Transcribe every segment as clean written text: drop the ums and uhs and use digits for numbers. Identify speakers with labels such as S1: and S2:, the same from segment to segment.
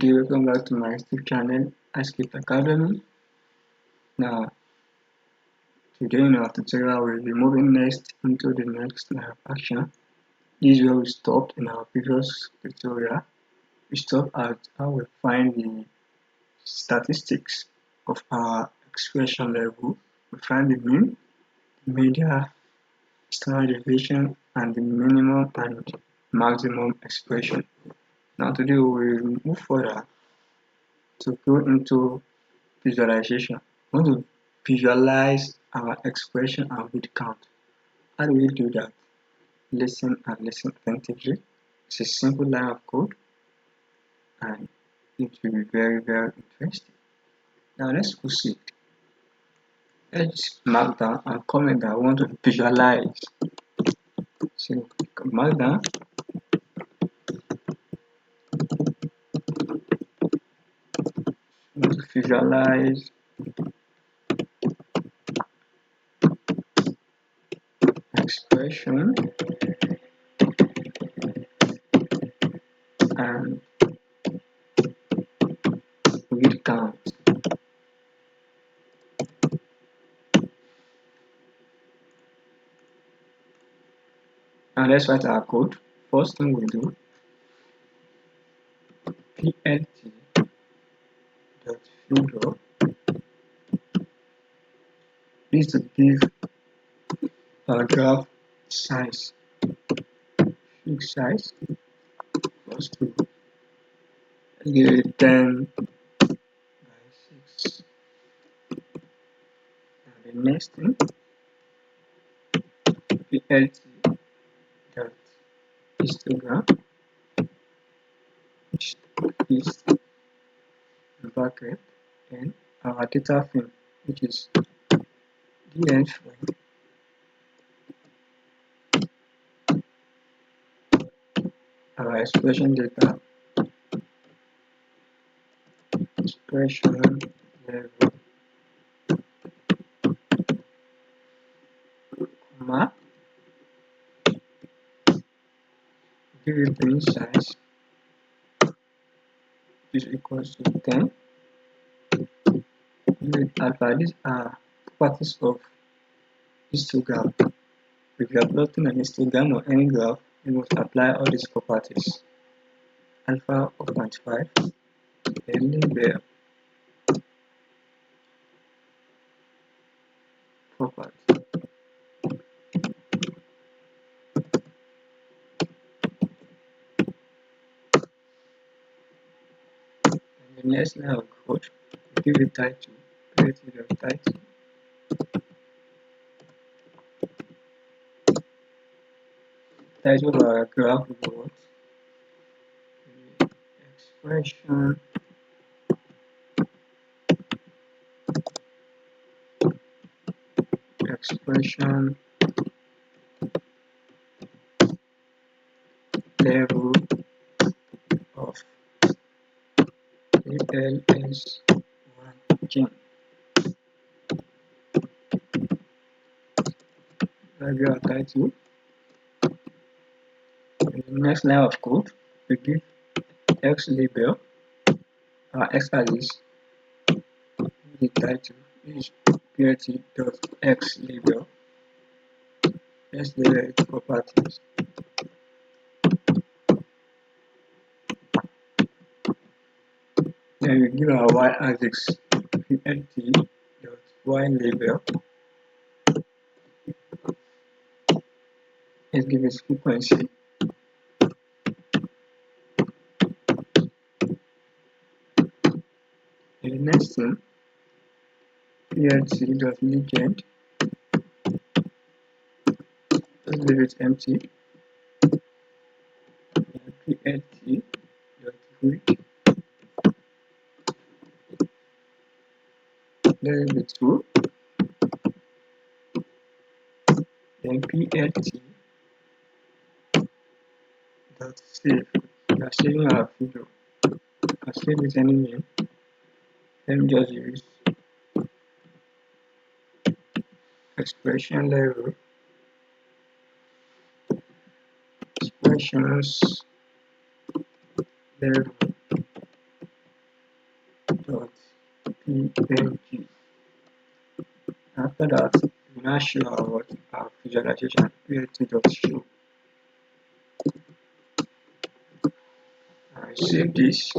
S1: Okay, welcome back to my YouTube channel, HiScript Academy. Now, today in our tutorial, we'll be moving next into the next line of action. This is where we stopped in our previous tutorial. We stopped at how we find the statistics of our expression level. We find the mean, the median, standard deviation, and the minimum and maximum expression. Now, today we will move further to go into visualization. We want to visualize our expression and word count. How do we do that? Listen and listen attentively. It's a simple line of code and it will be very interesting. Now let's proceed. Let's mark down and comment that I want to visualize. So mark down. I want to visualize expression and word count. Now let's write our code. First thing we do, plt.figure is to give our graph size. Fig size equals to give it 10 by 6. Now the next thing, plt dot histogram is bracket and our data frame, which is dn frame our expression data, expression level, comma, give it bin size, which is equals to 10. Give it alpha. These are properties of histogram. If you are plotting an histogram or any graph, you must apply all these properties. Alpha of 0.5, a label property. And the next line of code, give it title, create a title. Title of our graph will be what? Expression level of ALS1 gene. That'll be our title. In the next line of code, we give X label, our X axis, the title is plt.x label. Let's delete properties. Then we give our Y axis plt.y label. Let's give it frequency. And the next thing, plt.legend. Let's leave it empty. And plt.read. Let it be true. Then plt.save. We are saving our video. I'll save it anyway. Let me just use expression level, expressions level png. After that, we now show our visualization plt.show. Save this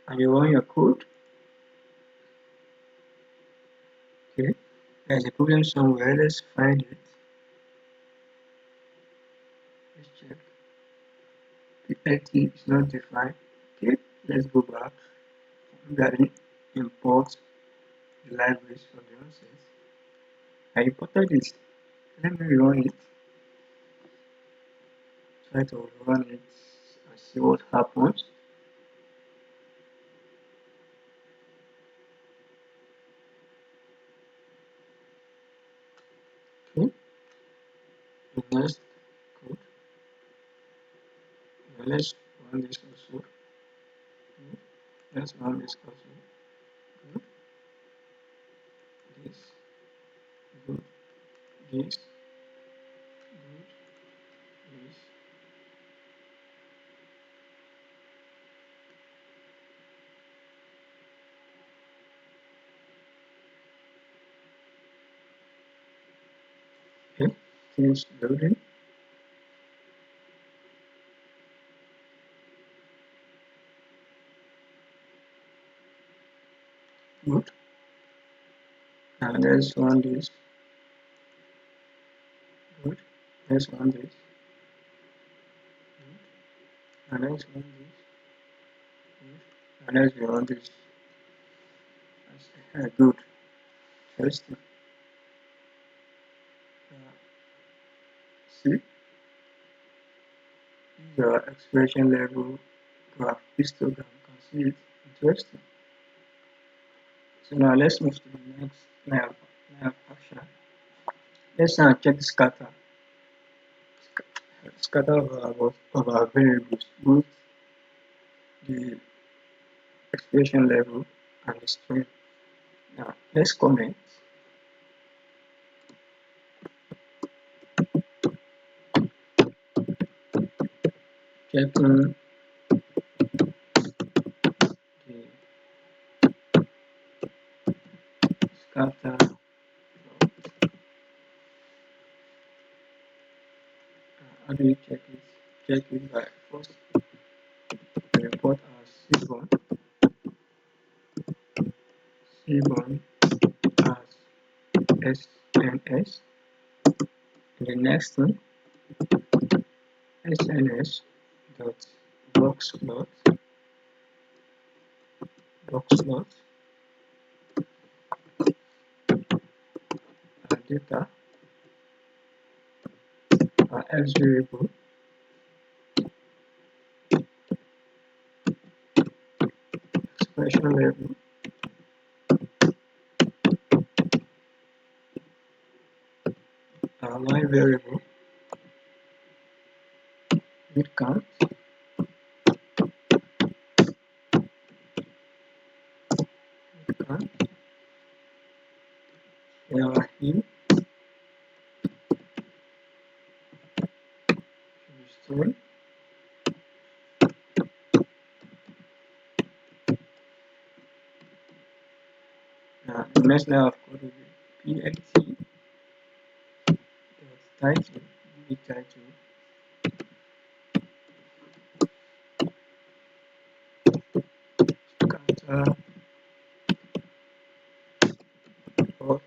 S1: and you run your code. Okay, there's a problem somewhere. Let's find it. Let's check. plt is not defined. Okay, let's go back. Then import the libraries from the nonsense. I imported it. Let me run it. Try to run it and see what happens. Okay, the next code. Now let's run this also. Good. Let's run this also. Good. This. Good. This. Good. This. Okay, finish loading. Good. Now let's run this. Good. Let's run this. Good. And let's run this. Good. And let's run this. Good. Testing. See, the expression level graph histogram. You can see it. Interesting. So now let's move to the next line of action. Let's now check the scatter of our variables, both the expression level and the string. Now let's comment. Checking the scatter. How do you check it? Check it by first report as Seaborn as SNS. The next one, SNS dot boxplot data x variable expression level y variable with count our hue story. The next line of code will be plt title, give title scatter plot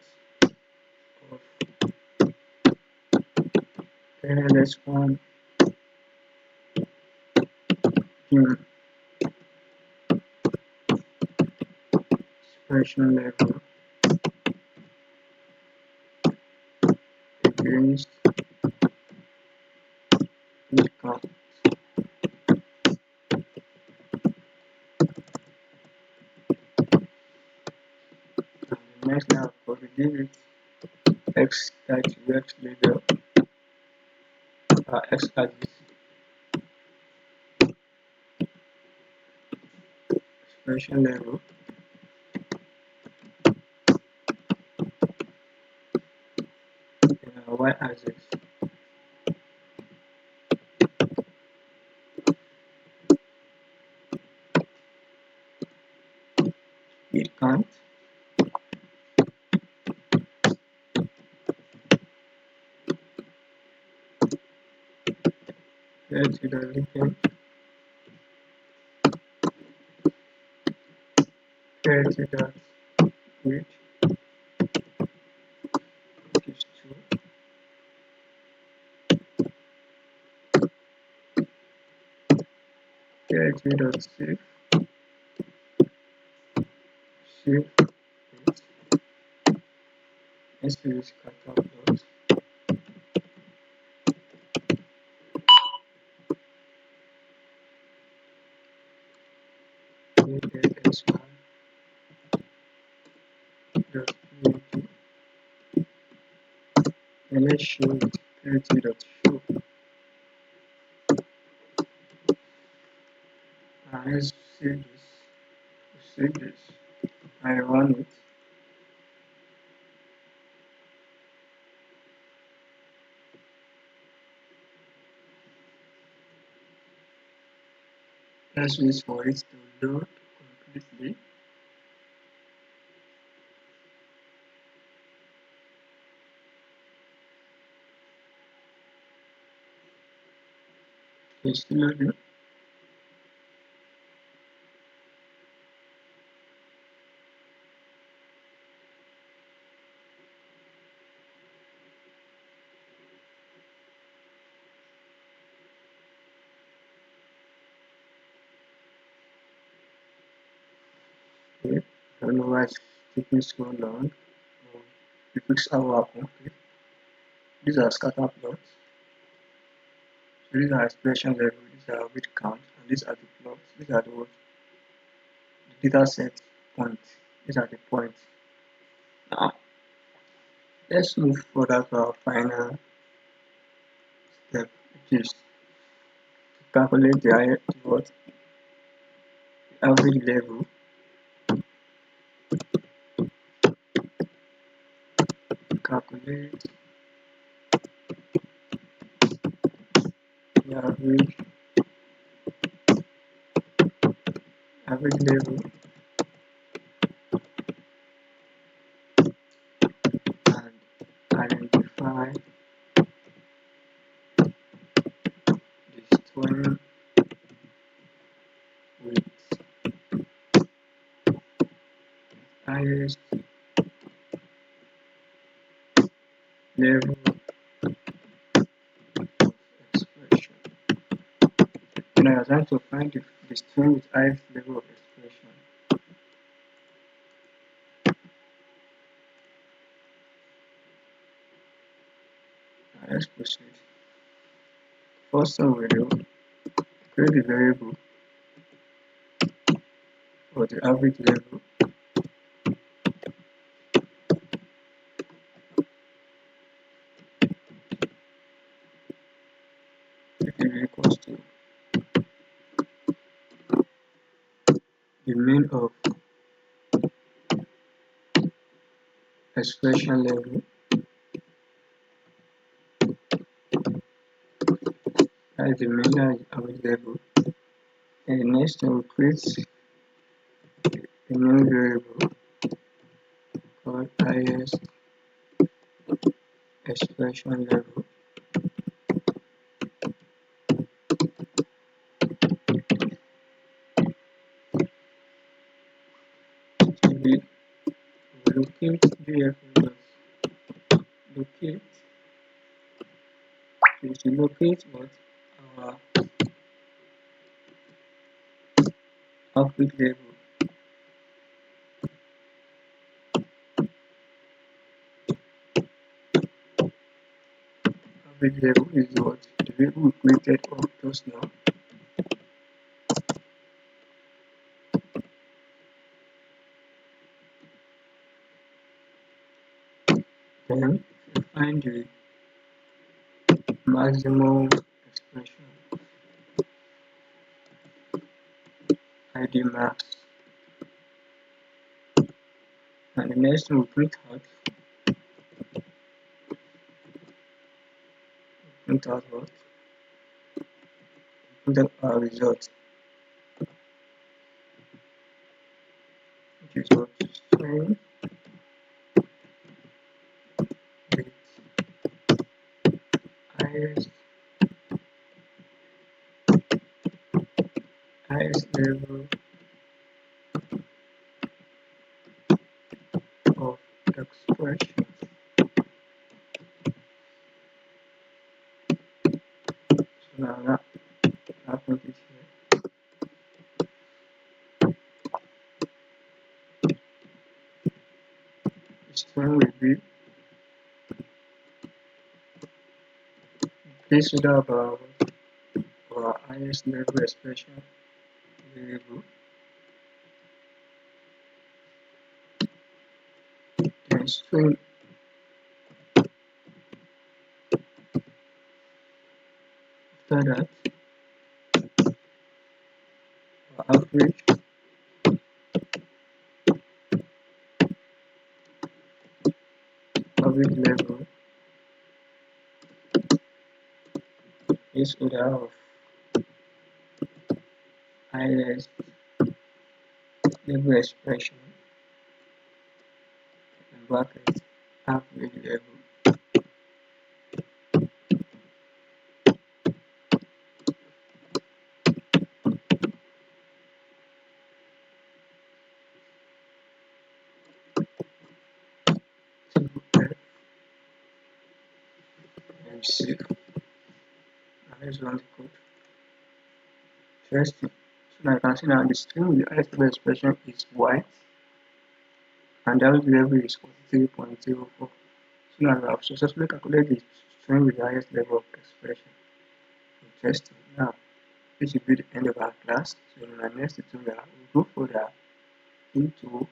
S1: of ls1 expression level against the count. The next line of code will give it x title, x label, x axis, expression level, y axis. it can't. Let's do the again. Let's do that which is true. Let's do that save it. Let's use scatter plot. ASY dot png, and let's show it pt.show. And let's save this. Save this. I run it. Let's wait for it to load completely. It's still loading. Okay. I don't know why it's taking so long. We fix our happen. Okay. These are scatter plots. So these are expression level, these are width count, and these are the plots. These are the data set points. These are the points. Now let's move further to our final step, which is to calculate the average level. Calculate the average level and identify the string with highest level of expression. When I was trying to find the string with highest level of expression, let's proceed. First thing we do, create a variable for the average level. It is equals to the mean of expression level, that is the mean, that is average level. And the next thing we create a new variable called highest expression level. We locate the locate to locate what our average level. Average level is what the variable we created up just now. Then we find the maximum expression, ID max, and the next thing we print out what? Print out our result. which is what string with highest level of expression. So now I put it here. The string will be this order about our highest level expression variable, then string after that our average level is order of highest level expression in bracket average level. And save. Now let's run the code. First thing, so now you can see now the string with the highest level expression is white and the average level is 43.04. So now we have successfully calculated the string with the highest level of expression. Interesting. Now this will be the end of our class. So in our next tutorial, we'll go further into